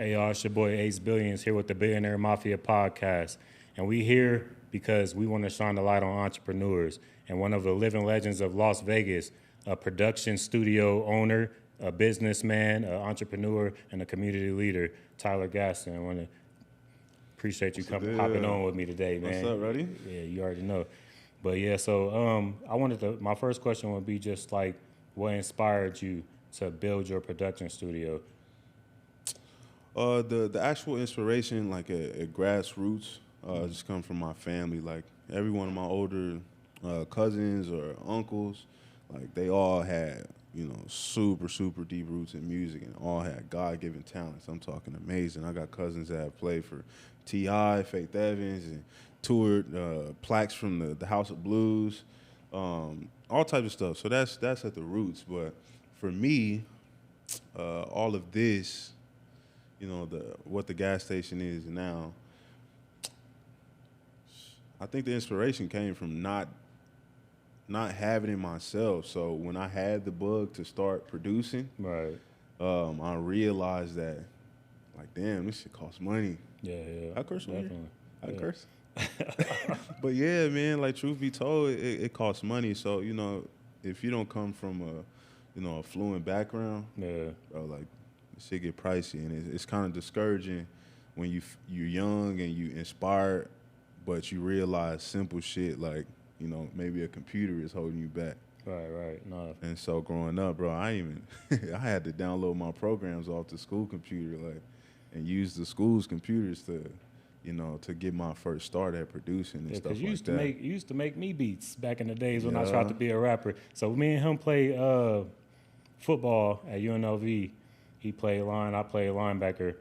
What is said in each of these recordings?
Hey y'all, it's your boy Ace Billions here with the Billionaire Mafia podcast. And we here because we want to shine the light on entrepreneurs. And one of the living legends of Las Vegas, a production studio owner, a businessman, an entrepreneur, and a community leader, Tyler Gaston. I want to appreciate you hopping on with me today, man. What's up, Reddy? Yeah, you already know. But yeah, so my first question would be just like, what inspired you to build your production studio? The actual inspiration, like at grassroots, just come from my family. Like every one of my older cousins or uncles, like they all had, super deep roots in music and all had God-given talents. I'm talking amazing. I got cousins that have played for T.I., Faith Evans, and toured plaques from the House of Blues, all types of stuff. So that's at the roots. But for me, all of this, what the gas station is now, I think the inspiration came from not having it myself. So when I had the bug to start producing, Right. I realized that, like, damn, this shit costs money. Yeah. I curse on here? Definitely. I Yeah. curse. But yeah, man, like, truth be told, it costs money. So, if you don't come from a affluent background, Yeah. bro, like, shit get pricey, and it's kind of discouraging when you're young and you inspired, but you realize simple shit like, maybe a computer is holding you back. Right. No. And so growing up, bro, I had to download my programs off the school computer, like, and use the school's computers to get my first start at producing and stuff like that. You used to make me beats back in the days when I tried to be a rapper. So me and him played football at UNLV. He played line, I played linebacker,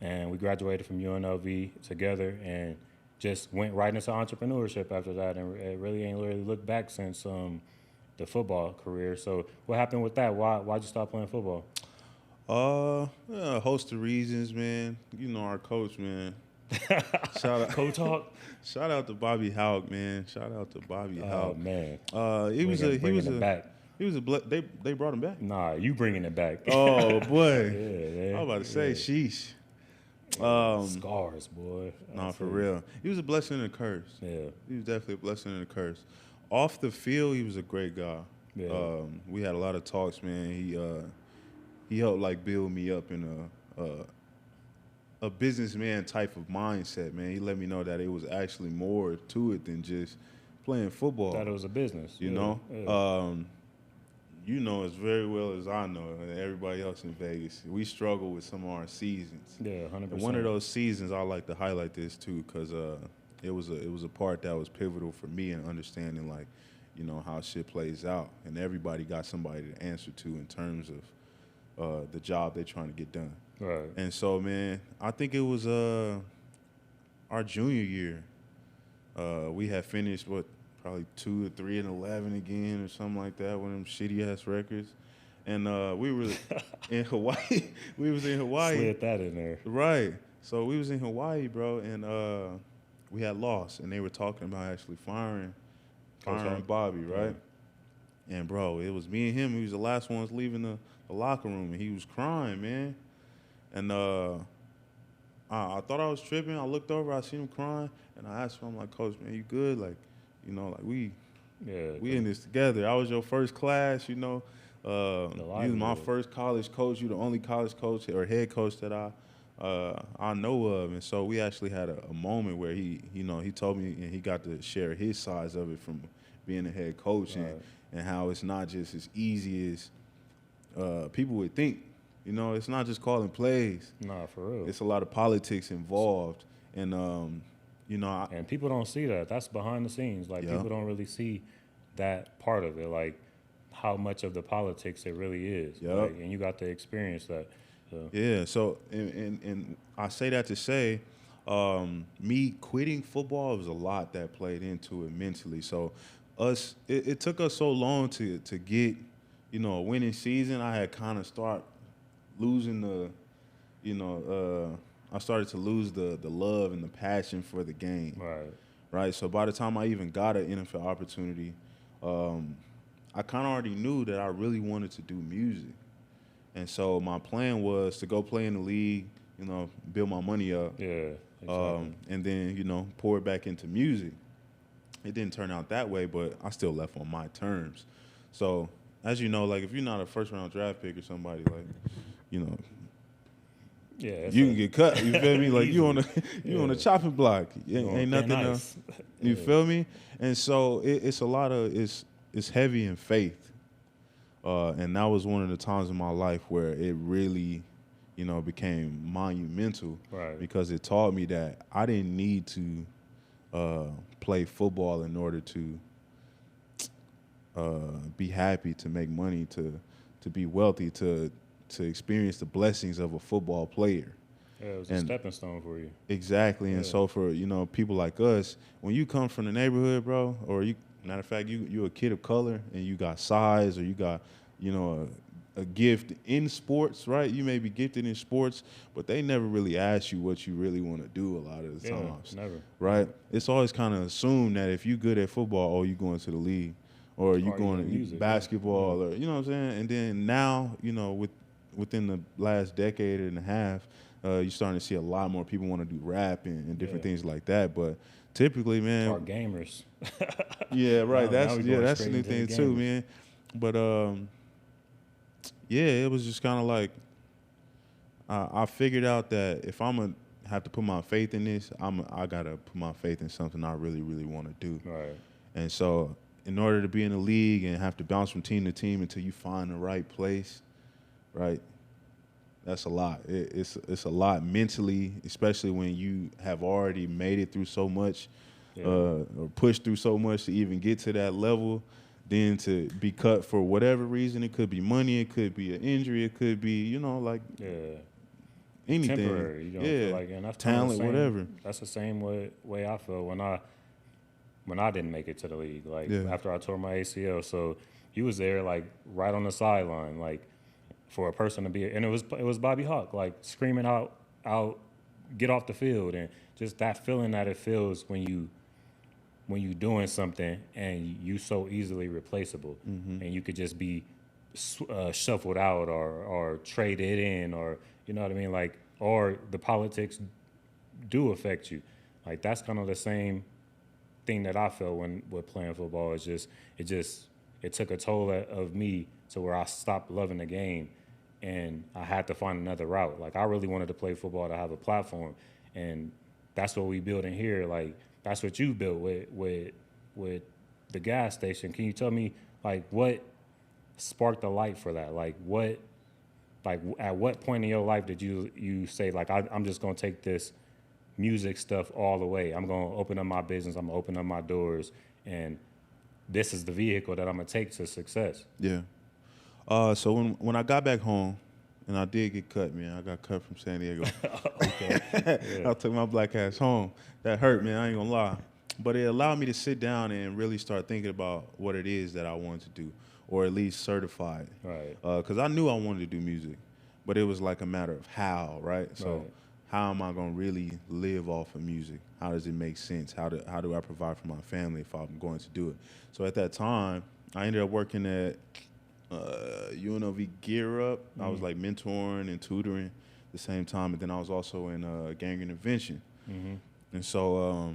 and we graduated from UNLV together and just went right into entrepreneurship after that, and it really ain't really looked back since the football career. So what happened with that? Why'd you stop playing football? A host of reasons, man. Our coach, man. Shout out, Co-talk. Shout out to Bobby Houck, man. Shout out to Bobby Houck. Oh man. He was back. They brought him back. Nah, you bringing it back. Oh boy. Yeah, I was about to say, sheesh. Scars, boy. Nah, for real. He was a blessing and a curse. Yeah. He was definitely a blessing and a curse. Off the field, he was a great guy. Yeah. We had a lot of talks, man. He helped like build me up in a businessman type of mindset, man. He let me know that it was actually more to it than just playing football. That it was a business. You know? You know as very well as I know, and everybody else in Vegas, we struggle with some of our seasons. Yeah, 100%. And one of those seasons, I like to highlight this too, because it was a part that was pivotal for me in understanding, like, how shit plays out, and everybody got somebody to answer to in terms of the job they're trying to get done. Right. And so, man, I think it was our junior year. We had finished probably 2 or 3 and 11 again, or something like that, one of them shitty ass records. And we were in Hawaii. We was in Hawaii. Slid that in there. Right. So we was in Hawaii, bro, and we had lost, and they were talking about actually firing Bobby, right? Yeah. And bro, it was me and him. He was the last ones leaving the locker room, and he was crying, man. And I thought I was tripping. I looked over, I seen him crying, and I asked him, I'm like, Coach, man, you good? Like, we in this together. I was your first class, you was my first college coach. You the only college coach or head coach that I know of. And so we actually had a moment where he told me, and he got to share his sides of it from being a head coach, right. and how it's not just as easy as people would think. It's not just calling plays. Nah, for real. It's a lot of politics involved, and and people don't see that. That's behind the scenes. Like, people don't really see that part of it, like how much of the politics it really is. Yep. Like, and you got to experience that. So. Yeah. So, and I say that to say, me quitting football was a lot that played into it mentally. So, it took us so long to get, a winning season. I had kind of start losing I started to lose the love and the passion for the game. Right. So by the time I even got an NFL opportunity, I kind of already knew that I really wanted to do music. And so my plan was to go play in the league, build my money up. Yeah. Exactly. And then, pour it back into music. It didn't turn out that way, but I still left on my terms. So, as you know, like, if you're not a first-round draft pick or somebody, like, Yeah. you can get cut. You feel me? Like, you on Yeah. a chopping block. Ain't nothing else. You feel me? And so it's a lot of it's heavy in faith. And that was one of the times in my life where it really, became monumental. Right. Because it taught me that I didn't need to play football in order to be happy, to make money, to be wealthy, to experience the blessings of a football player. Yeah, it was a stepping stone for you. Exactly. And so for, people like us, when you come from the neighborhood, bro, or matter of fact, you a kid of color and you got size, or you got, a gift in sports, right? You may be gifted in sports, but they never really ask you what you really want to do a lot of the times. Never. Right? It's always kind of assumed that if you good at football, you going to the league, or you going to music, basketball, or, you know what I'm saying? And then now, within the last decade and a half, you're starting to see a lot more people want to do rap and different things like that. But typically, man, our gamers. Yeah, right. Now That's the new thing too, man. But it was just kind of like I figured out that if I'm gonna have to put my faith in this, I gotta put my faith in something I really, really want to do. Right. And so, in order to be in the league and have to bounce from team to team until you find the right place, right? That's a lot. It's a lot mentally, especially when you have already made it through so much, or pushed through so much to even get to that level. Then to be cut for whatever reason, it could be money, it could be an injury, it could be, anything. Temporary. You don't feel like, and that's talent, whatever. That's the same way I felt when I didn't make it to the league. Like after I tore my ACL, so he was there like right on the sideline, like for a person to be, and it was Bobby Hawk, like screaming out, get off the field, and just that feeling that it feels when you doing something and you so easily replaceable, and you could just be shuffled out or traded in, or you know what I mean, like, or the politics do affect you. Like that's kind of the same thing that I felt with playing football. It took a toll of me to where I stopped loving the game, and I had to find another route. Like I really wanted to play football to have a platform, and that's what we build in here. Like that's what you built with the gas station. Can you tell me like what sparked the light for that? Like at what point in your life did you say like I'm just gonna take this music stuff all the way. I'm gonna open up my business. I'm gonna open up my doors, and this is the vehicle that I'm gonna take to success. Yeah. So when I got back home, and I did get cut, man. I got cut from San Diego. I took my black ass home. That hurt, man. I ain't gonna lie. But it allowed me to sit down and really start thinking about what it is that I wanted to do, or at least certify it. Right. Because I knew I wanted to do music, but it was like a matter of how, right? So how am I gonna really live off of music? How does it make sense? How do I provide for my family if I'm going to do it? So at that time, I ended up working at UNLV Gear Up. I was like mentoring and tutoring at the same time, and then I was also in gang intervention. And so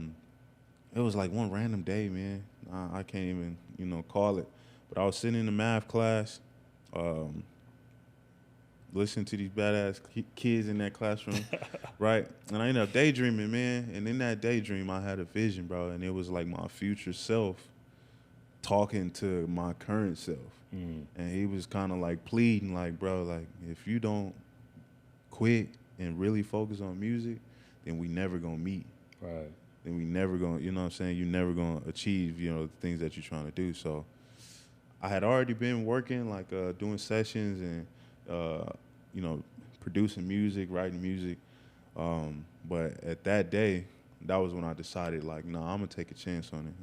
it was like one random day, man. I can't even call it, but I was sitting in the math class, listening to these badass kids in that classroom, right? And I ended up daydreaming, man. And in that daydream, I had a vision, bro, and it was like my future self talking to my current self. And he was kind of like pleading, like, bro, like, if you don't quit and really focus on music, then we never gonna meet. Right. Then we never gonna, you know what I'm saying? You never gonna achieve, the things that you're trying to do. So I had already been working, like, doing sessions and, producing music, writing music. But at that day, that was when I decided, like, no, I'm gonna take a chance on it.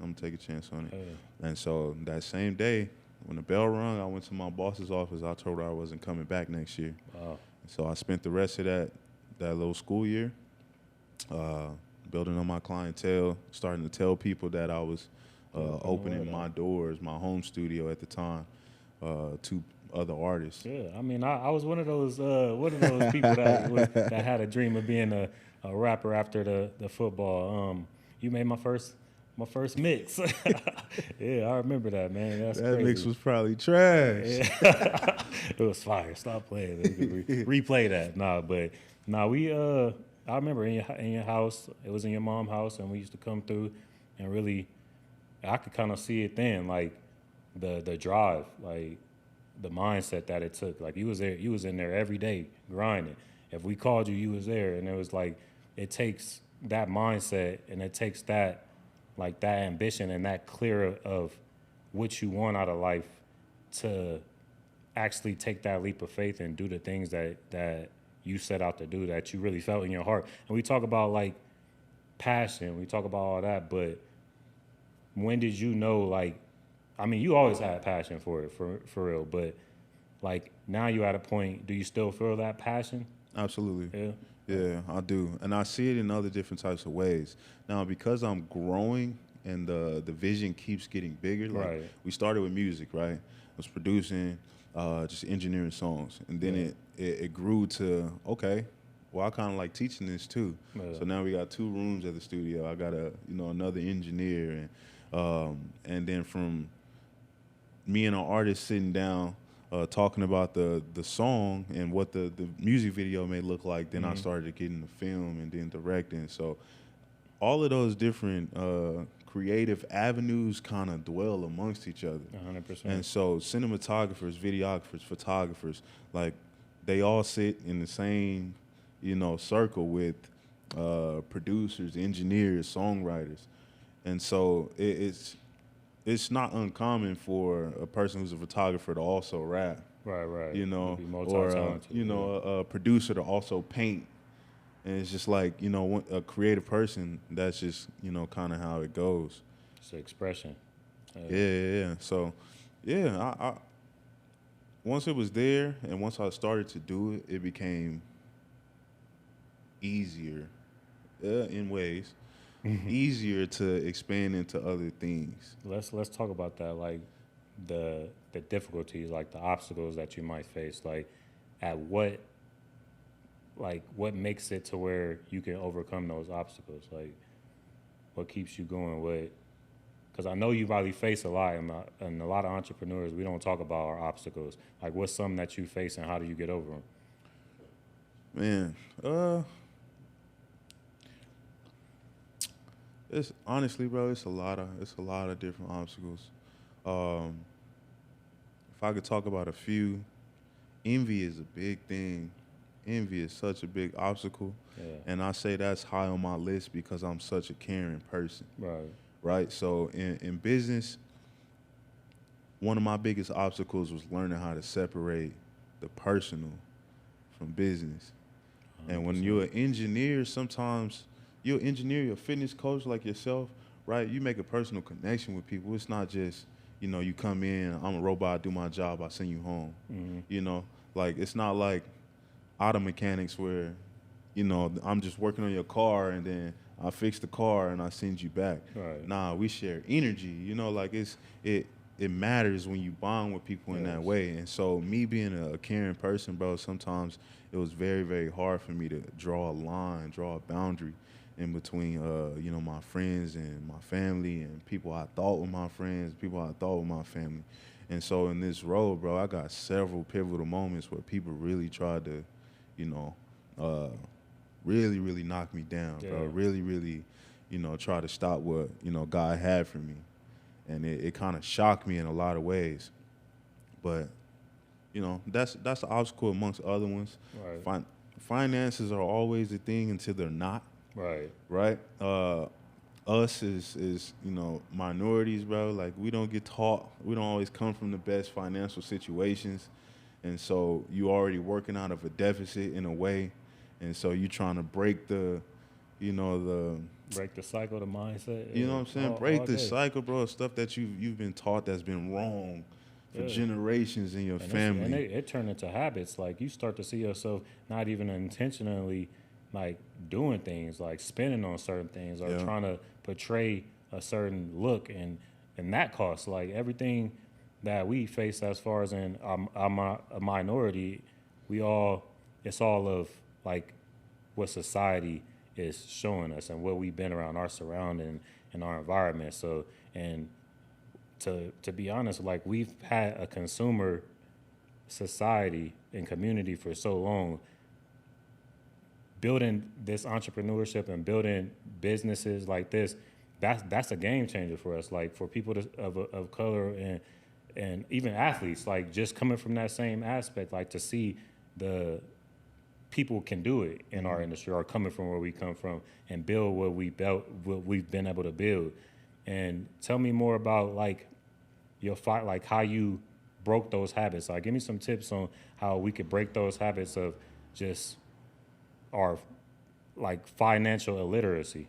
And so that same day, when the bell rung, I went to my boss's office. I told her I wasn't coming back next year. Wow. So I spent the rest of that little school year building on my clientele, starting to tell people that I was opening my doors, my home studio at the time, to other artists. Yeah, I mean, I was one of those people that had a dream of being a rapper after the football. You made my first mix. Yeah, I remember that, man. That's That crazy. mix was probably trash. Yeah. It was fire. Stop playing. We could replay that. We I remember in your house. It was in your mom's house, and we used to come through, and really, I could kind of see it then, like the drive, like the mindset that it took. Like you was in there every day grinding. If we called you, you was there, and it was like it takes that mindset, and it takes that ambition and that clear of what you want out of life to actually take that leap of faith and do the things that you set out to do, that you really felt in your heart. And we talk about like passion, we talk about all that, but when did you know, like, I mean, you always had passion for it, for real, but like now you at a point, do you still feel that passion? Absolutely. Yeah. Yeah, I do. And I see it in other different types of ways. Now, because I'm growing and the vision keeps getting bigger, like Right. we started with music, right? I was producing, just engineering songs. And then it grew to, okay, well, I kind of like teaching this too. Yeah. So now we got 2 rooms at the studio. I got another engineer. And then from me and an artist sitting down, talking about the song and what the music video may look like. Then I started getting the film and then directing. So all of those different creative avenues kind of dwell amongst each other. 100%. And so cinematographers, videographers, photographers, like they all sit in the same, circle with producers, engineers, songwriters. And so it's not uncommon for a person who's a photographer to also rap. Right. Be multi-talented, a producer to also paint. And it's just like, a creative person, that's just, kind of how it goes. It's an expression. Yeah. So, yeah, I once it was there and once I started to do it, it became easier in ways. Easier to expand into other things. Let's talk about that, like the difficulties, like the obstacles that you might face, like what makes it to where you can overcome those obstacles, like what keeps you going, because I know you probably face a lot, and a lot of entrepreneurs, we don't talk about our obstacles. Like what's something that you face and how do you get over them? Man, it's honestly, bro, it's a lot of different obstacles. If I could talk about a few, envy is a big thing. Envy is such a big obstacle. Yeah. And I say that's high on my list because I'm such a caring person. Right? So in business, one of my biggest obstacles was learning how to separate the personal from business. 100%. And when you're an engineer, sometimes you're an engineer, you're a fitness coach like yourself, right? You make a personal connection with people. It's not just, you come in, I'm a robot, I do my job, I send you home. Like it's not like auto mechanics where, I'm just working on your car and then I fix the car and I send you back. Right. Nah, we share energy, like it matters when you bond with people in that way. And so me being a caring person, bro, sometimes it was very, very hard for me to draw a line, draw a boundary in between, my friends and my family and people I thought were my friends, people I thought were my family. And so in this road, bro, I got several pivotal moments where people really tried to, really, really knock me down, bro. Really, really, try to stop what, God had for me. And it kind of shocked me in a lot of ways. But, that's the obstacle amongst other ones. Right. Finances are always a thing until they're not. Right. Us is minorities, bro. Like we don't get taught. We don't always come from the best financial situations, and so you already working out of a deficit in a way, and so you trying to break the break the cycle, the mindset. You know what I'm saying? Break the cycle, bro. Stuff that you've been taught that's been wrong for generations in your family. And it turned into habits. Like you start to see yourself not even intentionally like doing things, like spending on certain things or trying to portray a certain look, and that costs. Like everything that we face as far as in a minority, it's all of like what society is showing us and what we've been around, our surrounding and our environment. So, and to be honest, like we've had a consumer society and community for so long, building this entrepreneurship and building businesses like this, that's a game changer for us. Like for people of color and even athletes, like just coming from that same aspect, like to see the people can do it in our industry or coming from where we come from and build what we've been able to build. And tell me more about like your fight, like how you broke those habits. Like give me some tips on how we could break those habits of just our like financial illiteracy.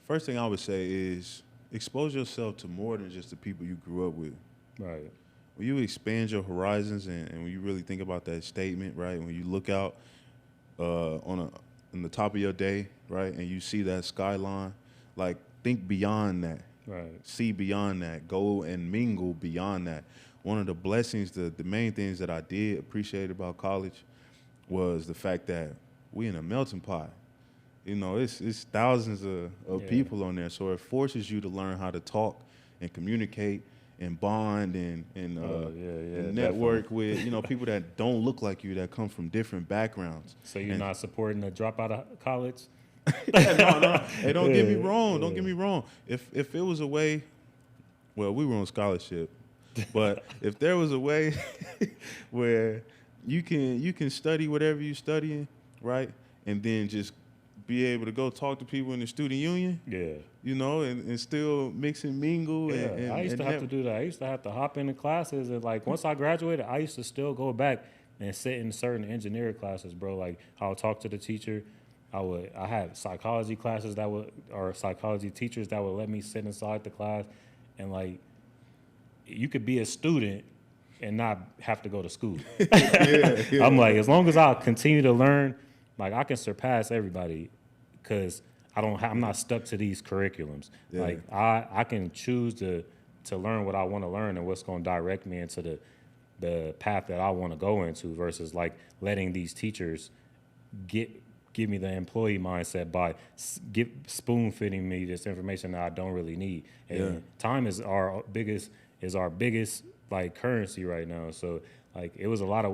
First thing I would say is expose yourself to more than just the people you grew up with. Right. When you expand your horizons and when you really think about that statement, right? When you look out on the top of your day, right, and you see that skyline, like think beyond that. Right. See beyond that. Go and mingle beyond that. One of the blessings, the main things that I did appreciate about college was the fact that we in a melting pot. You know, it's thousands of people on there, so it forces you to learn how to talk and communicate and bond and network with, you know, people that don't look like you, that come from different backgrounds. So you're not supporting the dropout of college? No. Hey, don't get me wrong. Don't get me wrong. If it was a way, well, we were on scholarship, but if there was a way where you can study whatever you're studying, right, and then just be able to go talk to people in the student union, you know, and still mix and mingle. Yeah, and I used to have to do that. I used to have to hop into classes, and like once I graduated, I used to still go back and sit in certain engineering classes, bro. Like I would talk to the teacher. I had psychology classes or psychology teachers that would let me sit inside the class, and like you could be a student and not have to go to school. I'm like, as long as I continue to learn, like I can surpass everybody, because I'm not stuck to these curriculums. Yeah. Like I can choose to learn what I want to learn and what's going to direct me into the path that I want to go into, versus like letting these teachers give me the employee mindset by spoon feeding me this information that I don't really need. And time is our biggest like currency right now. So like it was a lot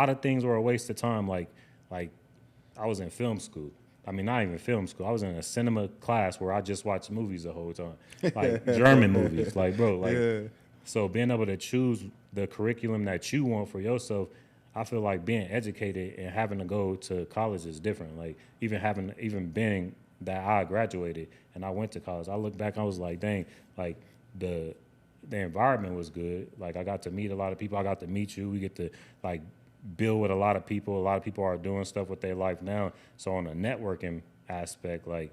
of things were a waste of time. Like I was in film school. I mean, not even film school. I was in a cinema class where I just watched movies the whole time, like German movies. Like, bro, like, so being able to choose the curriculum that you want for yourself, I feel like being educated and having to go to college is different. Like, even being that I graduated and I went to college, I look back, I was like, dang, like the environment was good. Like, I got to meet a lot of people. I got to meet you. We get to like build with a lot of people. A lot of people are doing stuff with their life now. So on a networking aspect, like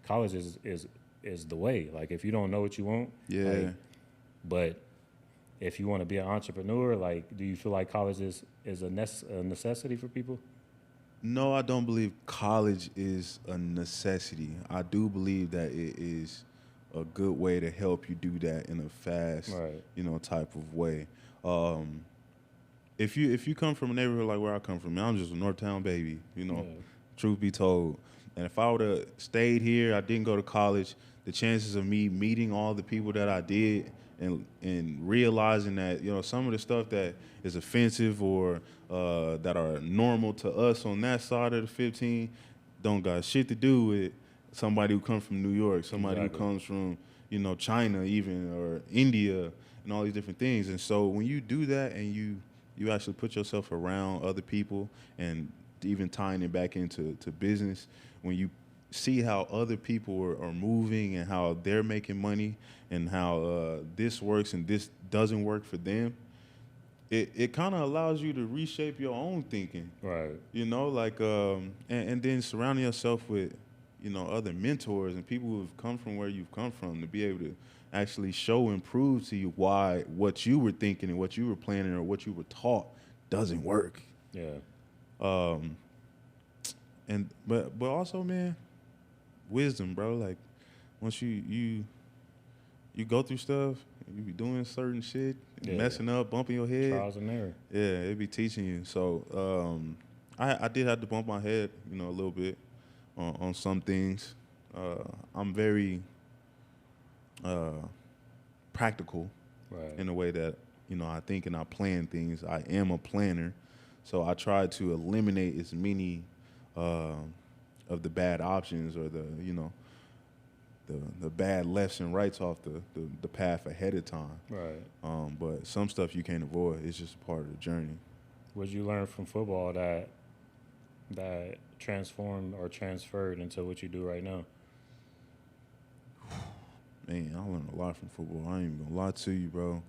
college is the way. Like if you don't know what you want, like, but if you want to be an entrepreneur, like do you feel like college is a necessity for people? No, I don't believe college is a necessity. I do believe that it is a good way to help you do that in a fast, you know, type of way. If you come from a neighborhood like where I come from, I'm just a Northtown baby, you know, truth be told. And if I would have stayed here, I didn't go to college, the chances of me meeting all the people that I did and realizing that, you know, some of the stuff that is offensive or that are normal to us on that side of the 15 don't got shit to do with somebody who comes from New York, somebody who comes from, you know, China even, or India, and all these different things. And so when you do that and you actually put yourself around other people, and even tying it back into business, when you see how other people are moving and how they're making money and how this works and this doesn't work for them, it kind of allows you to reshape your own thinking. Right. You know, like, and then surrounding yourself with, you know, other mentors and people who have come from where you've come from, to be able to actually show and prove to you why what you were thinking and what you were planning or what you were taught doesn't work. Yeah. But also, man, wisdom, bro. Like once you you go through stuff, you be doing certain shit, Yeah. messing up, bumping your head. Trials and error. Yeah, it be teaching you. So I did have to bump my head, you know, a little bit on some things. I'm very practical Right. in a way that, you know, I think and I plan things. I am a planner. So I try to eliminate as many of the bad options or the, you know, the bad lefts and rights off the path ahead of time. Right. But some stuff you can't avoid. It's just a part of the journey. What did you learn from football that transformed or transferred into what you do right now? Man, I learned a lot from football. I ain't even gonna lie to you, bro.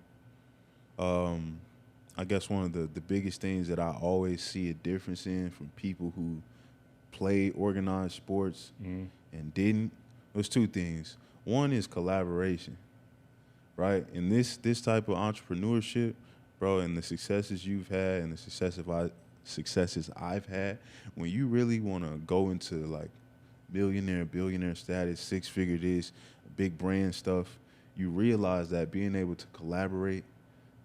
I guess one of the biggest things that I always see a difference in from people who played organized sports and didn't, there's two things. One is collaboration, right? And this type of entrepreneurship, bro, and the successes you've had and the successes I've had, when you really want to go into like millionaire, billionaire status, six-figure this, big brand stuff, you realize that being able to collaborate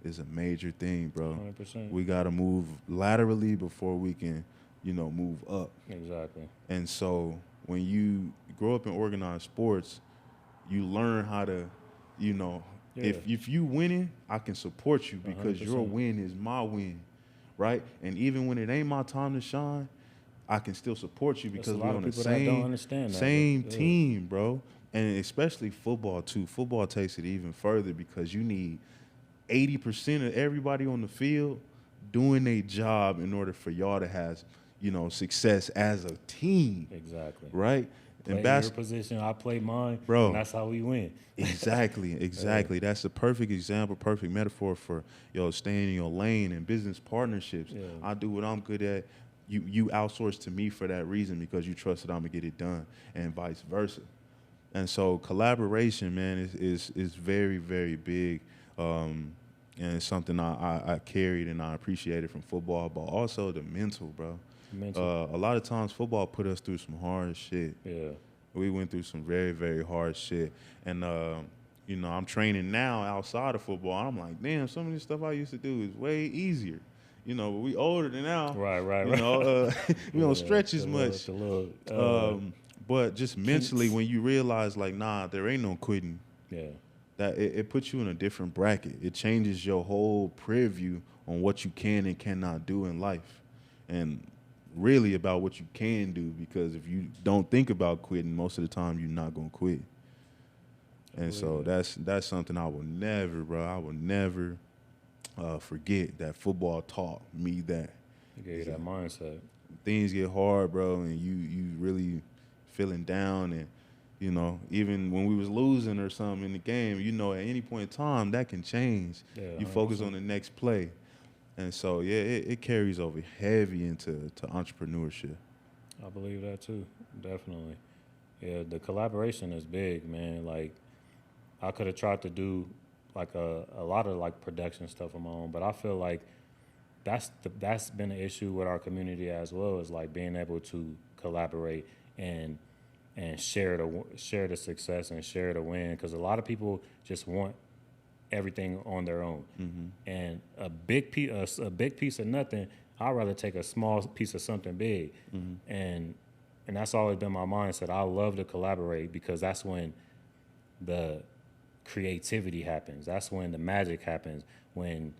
is a major thing, bro. 100%. We got to move laterally before we can, you know, move up. Exactly. And so when you grow up in organized sports, you learn how to, you know, if you winning, I can support you because 100%. your win is my win, right? And even when it ain't my time to shine, I can still support you because we're on the same team, bro. And especially football, too. Football takes it even further because you need 80% of everybody on the field doing their job in order for y'all to have, you know, success as a team. Exactly. Right? Play your position, I play mine, bro. And that's how we win. Exactly. Yeah. That's the perfect example, perfect metaphor for, yo, staying in your lane and business partnerships. Yeah. I do what I'm good at. You outsource to me for that reason because you trust that I'm going to get it done and vice versa. And so collaboration, man, is very, very big. And it's something I carried and I appreciated from football, but also the mental, bro. A lot of times football put us through some hard shit. Yeah. We went through some very, very hard shit. And, you know, I'm training now outside of football. I'm like, damn, some of this stuff I used to do is way easier. You know, but we older than now. Right. You know, we don't stretch as much. But just mentally, when you realize, like, nah, there ain't no quitting. Yeah. That it puts you in a different bracket. It changes your whole preview on what you can and cannot do in life. And really about what you can do, because if you don't think about quitting, most of the time you're not going to quit. And so that's something I will never, bro. I will never forget that football taught me that. It gave you that mindset. Things get hard, bro, and you really feeling down, and you know, even when we was losing or something in the game, you know, at any point in time that can change. Yeah, you focus on the next play. And so, yeah, it carries over heavy into entrepreneurship. I believe that too, definitely. Yeah, the collaboration is big, man. Like, I could have tried to do like a lot of like production stuff on my own, but I feel like that's been an issue with our community as well, is like being able to collaborate and share the success and share the win, because a lot of people just want everything on their own. Mm-hmm. And a big piece of nothing, I'd rather take a small piece of something big. Mm-hmm. And that's always been my mindset. I love to collaborate because that's when the creativity happens. That's when the magic happens, when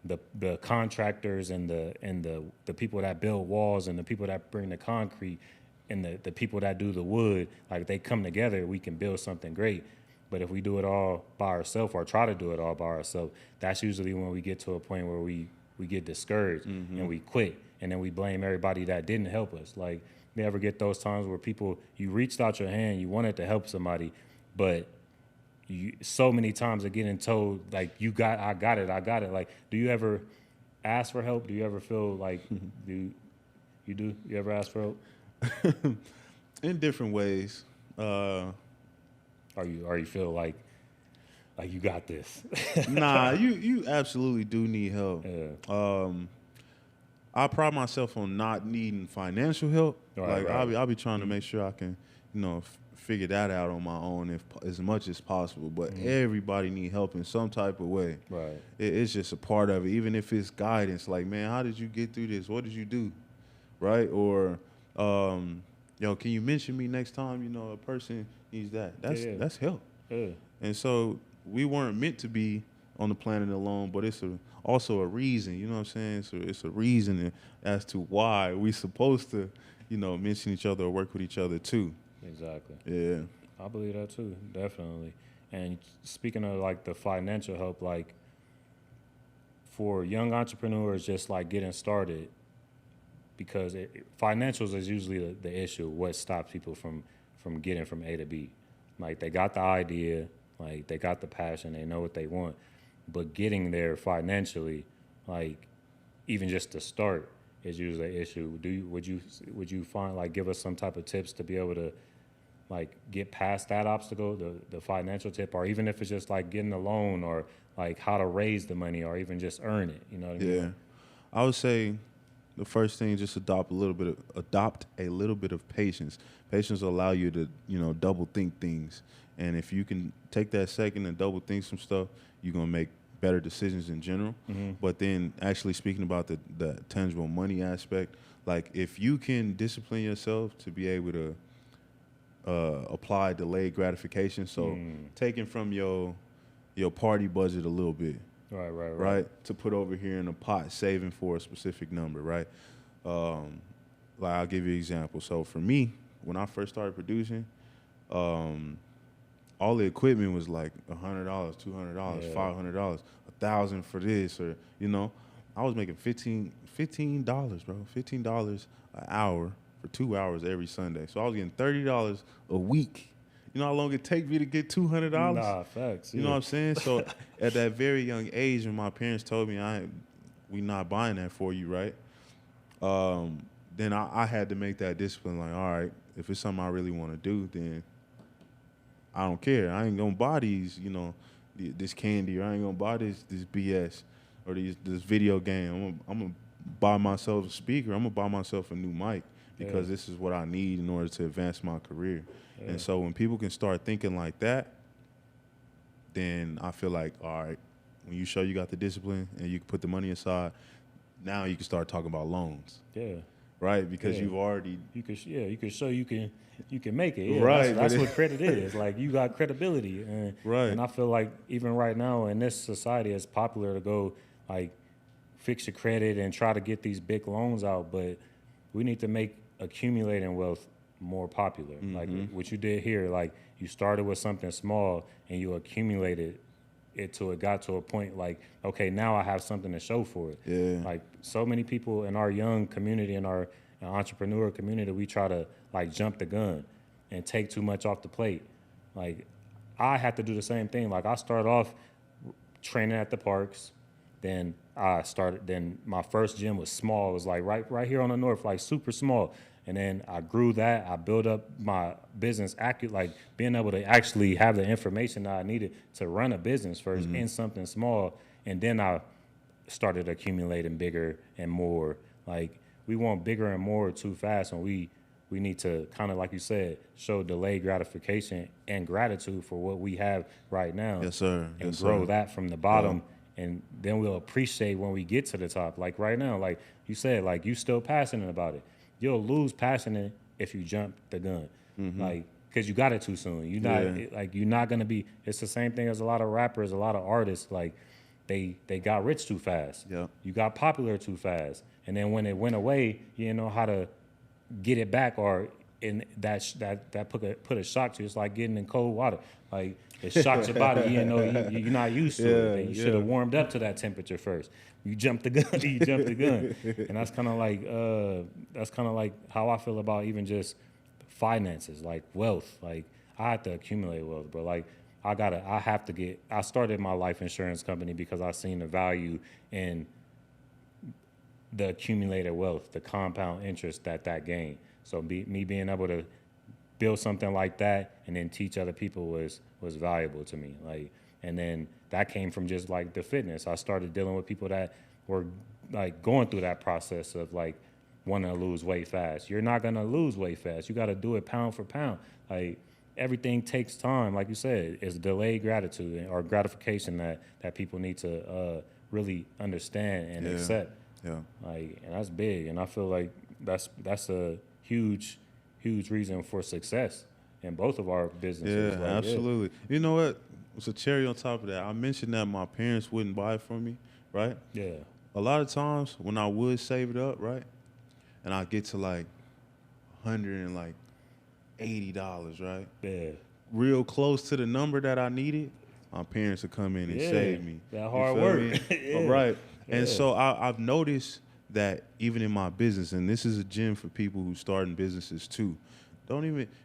the contractors and the people that build walls and the people that bring the concrete and the people that do the wood, like, they come together, we can build something great. But if we do it all by ourselves or try to do it all by ourselves, that's usually when we get to a point where we get discouraged and we quit. And then we blame everybody that didn't help us. Like, you ever get those times where you reached out your hand, you wanted to help somebody, but so many times are getting told, like, I got it. Like, do you ever ask for help? Do you ever feel like, you ever ask for help? In different ways. Or you feel like you got this? Nah, you absolutely do need help. Yeah. I pride myself on not needing financial help. Right. I'll be trying to make sure I can, you know, figure that out on my own as much as possible. But everybody need help in some type of way. Right. It's just a part of it. Even if it's guidance, like, man, how did you get through this? What did you do? Right? Or, yo, can you mention me next time, you know, a person needs that? That's help. Yeah. And so we weren't meant to be on the planet alone, but it's also a reason, you know what I'm saying? So it's a reason as to why we supposed to, you know, mention each other or work with each other too. Exactly. Yeah. I believe that too, definitely. And speaking of like the financial help, like for young entrepreneurs just like getting started, because financials is usually the issue, what stops people from getting from A to B. Like they got the idea, like they got the passion, they know what they want, but getting there financially, like even just to start is usually an issue. Would you find, like, give us some type of tips to be able to like get past that obstacle, the financial tip, or even if it's just like getting a loan or like how to raise the money or even just earn it, you know what I mean? Yeah. I would say the first thing, just adopt a little bit of patience. Patience will allow you to, you know, double think things. And if you can take that second and double think some stuff, you're going to make better decisions in general. Mm-hmm. But then actually speaking about the tangible money aspect, like if you can discipline yourself to be able to apply delayed gratification, so taking from your party budget a little bit, right, to put over here in a pot, saving for a specific number, right? Like I'll give you an example. So for me, when I first started producing, all the equipment was like $100, $200, $500, $1,000 for this, or you know, I was making $15, bro, $15 an hour for 2 hours every Sunday. So I was getting $30 a week. You know how long it take me to get $200? Nah, facts. You know what I'm saying? So at that very young age, when my parents told me we not buying that for you, right? Then I had to make that discipline. Like, all right, if it's something I really want to do, then I don't care. I ain't gonna buy these, you know, this candy, or I ain't gonna buy this BS or this video game. I'm gonna buy myself a speaker. I'm gonna buy myself a new mic because this is what I need in order to advance my career. Yeah. And so when people can start thinking like that, then I feel like, all right, when you show you got the discipline and you can put the money aside, now you can start talking about loans. Yeah. Right? Because you've already... You can show you can make it. Yeah, right. That's what credit is. Like, you got credibility. And, right. And I feel like even right now in this society, it's popular to go, like, fix your credit and try to get these big loans out. But we need to make accumulating wealth more popular. Mm-hmm. Like what you did here, like you started with something small and you accumulated it till it got to a point like, okay, now I have something to show for it. Yeah. Like so many people in our young community, in our entrepreneur community, we try to like jump the gun and take too much off the plate. Like I had to do the same thing. Like I started off training at the parks. Then my first gym was small. It was like right here on the north, like super small. And then I grew that. I built up my business, like being able to actually have the information that I needed to run a business first in something small. And then I started accumulating bigger and more. Like we want bigger and more too fast, and we need to kind of, like you said, show delayed gratification and gratitude for what we have right now. Yes, sir. And grow that from the bottom. Yeah. And then we'll appreciate when we get to the top. Like right now, like you said, like you still passionate about it. You'll lose passion if you jump the gun, like because you got it too soon. You're not gonna be. It's the same thing as a lot of rappers, a lot of artists. Like they got rich too fast. Yeah. You got popular too fast, and then when it went away, you didn't know how to get it back, or in that put a shock to you. It's like getting in cold water. Like it shocks your body. You know you're not used to it. You should have warmed up to that temperature first. You jumped the gun. And that's kind of like how I feel about even just finances, like wealth. Like I have to accumulate wealth, bro. Like I started my life insurance company because I seen the value in the accumulated wealth, the compound interest that gain. So me being able to build something like that and then teach other people was valuable to me. Like, and then that came from just like the fitness. I started dealing with people that were like going through that process of like wanting to lose weight fast. You're not gonna lose weight fast. You got to do it pound for pound. Like everything takes time. Like you said, it's delayed gratitude or gratification that people need to really understand and accept. Yeah. Like, and that's big. And I feel like that's a huge reason for success in both of our businesses. Yeah, like, absolutely. You know what? It's a cherry on top of that. I mentioned that my parents wouldn't buy it for me, right? Yeah. A lot of times when I would save it up, right, and I get to like $180, right? Yeah. Real close to the number that I needed, my parents would come in and save me. That hard work. Yeah. Right. And so I've noticed that even in my business, and this is a gem for people who starting businesses too,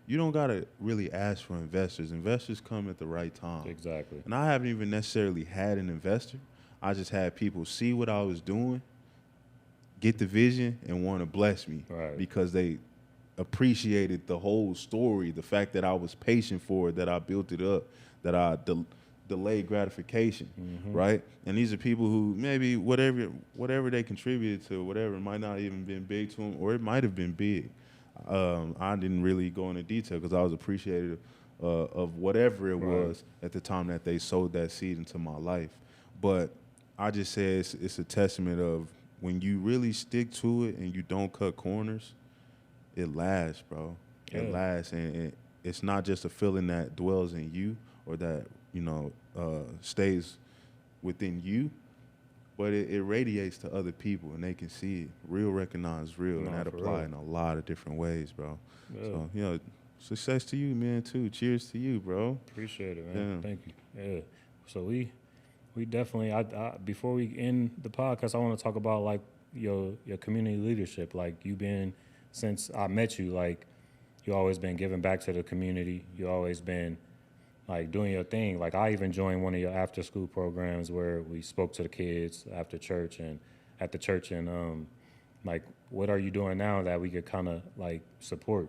you don't gotta really ask for investors. Investors come at the right time. Exactly. And I haven't even necessarily had an investor. I just had people see what I was doing, get the vision, and want to bless me because they appreciated the whole story, the fact that I was patient for it, that I built it up, that I delayed gratification, right? And these are people who maybe whatever they contributed to, whatever, might not even been big to them, or it might have been big. I didn't really go into detail because I was appreciative of whatever it was at the time that they sowed that seed into my life. But I just say it's a testament of when you really stick to it and you don't cut corners, it lasts, bro. It lasts, and it's not just a feeling that dwells in you or that, stays within you, but it radiates to other people, and they can see it. Real recognize real, and that apply in a lot of different ways, bro. Yeah. So, success to you, man, too. Cheers to you, bro. Appreciate it, man. Thank you. Yeah. So we definitely, I before we end the podcast, I want to talk about, like, your community leadership. Like, you been, since I met you, like, you always been giving back to the community. You always been, like, doing your thing. Like, I even joined one of your after school programs where we spoke to the kids after church and at the church. And like, what are you doing now that we could kind of, like, support?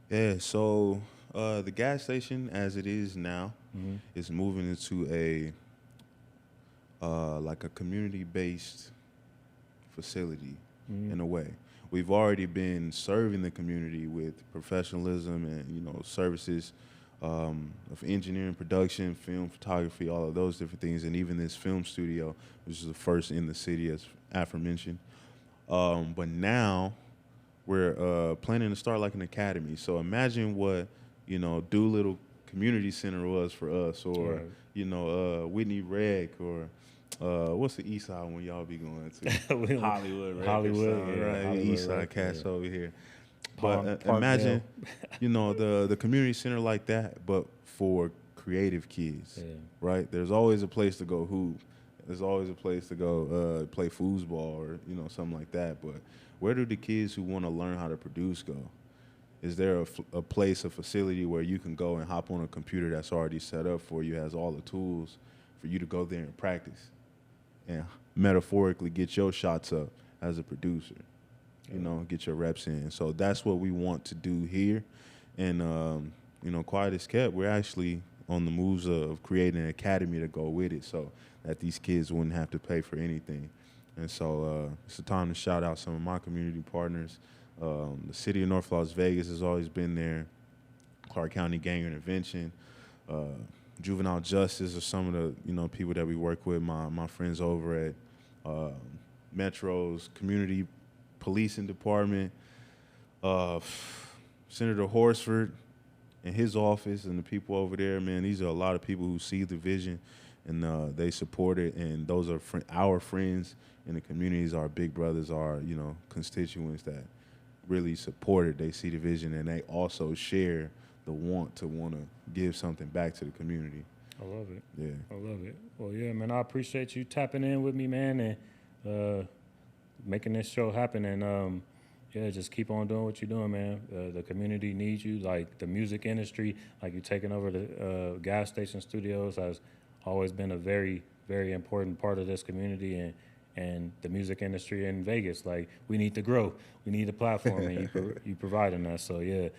Yeah, so the gas station as it is now is moving into a like a community-based facility in a way. We've already been serving the community with professionalism and, services of engineering, production, film, photography, all of those different things, and even this film studio, which is the first in the city, as aforementioned. But now we're planning to start like an academy. So imagine what, Doolittle Community Center was for us, or, Whitney Rec, or what's the East Side when y'all be going to? Hollywood, right? Hollywood, right? Hollywood, East Side cats over here. But imagine, the community center like that, but for creative kids, right? There's always a place to go hoop. There's always a place to go play foosball or, something like that. But where do the kids who want to learn how to produce go? Is there a place, a facility where you can go and hop on a computer that's already set up for you, has all the tools for you to go there and practice and metaphorically get your shots up as a producer, get your reps in. So that's what we want to do here. And, quiet as kept, we're actually on the moves of creating an academy to go with it so that these kids wouldn't have to pay for anything. And so it's the time to shout out some of my community partners. The city of North Las Vegas has always been there. Clark County Gang Intervention, Juvenile Justice are some of the people that we work with. My friends over at Metro's Community Policing Department, Senator Horsford and his office, and the people over there. Man, these are a lot of people who see the vision and they support it. And those are our friends in the communities, our big brothers, our constituents that really support it. They see the vision and they also share the want to give something back to the community. I love it. Yeah. I love it. Well, yeah, man, I appreciate you tapping in with me, man, and making this show happen. And, just keep on doing what you're doing, man. The community needs you. Like, the music industry, like, you taking over the gas station studios has always been a very, very important part of this community and the music industry in Vegas. Like, we need to grow. We need a platform, and you providing that. So, yeah.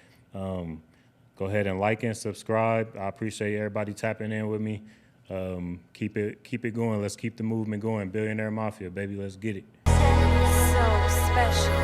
Go ahead and like and subscribe. I appreciate everybody tapping in with me. Keep it going. Let's keep the movement going. Billionaire Mafia, baby. Let's get it. So special.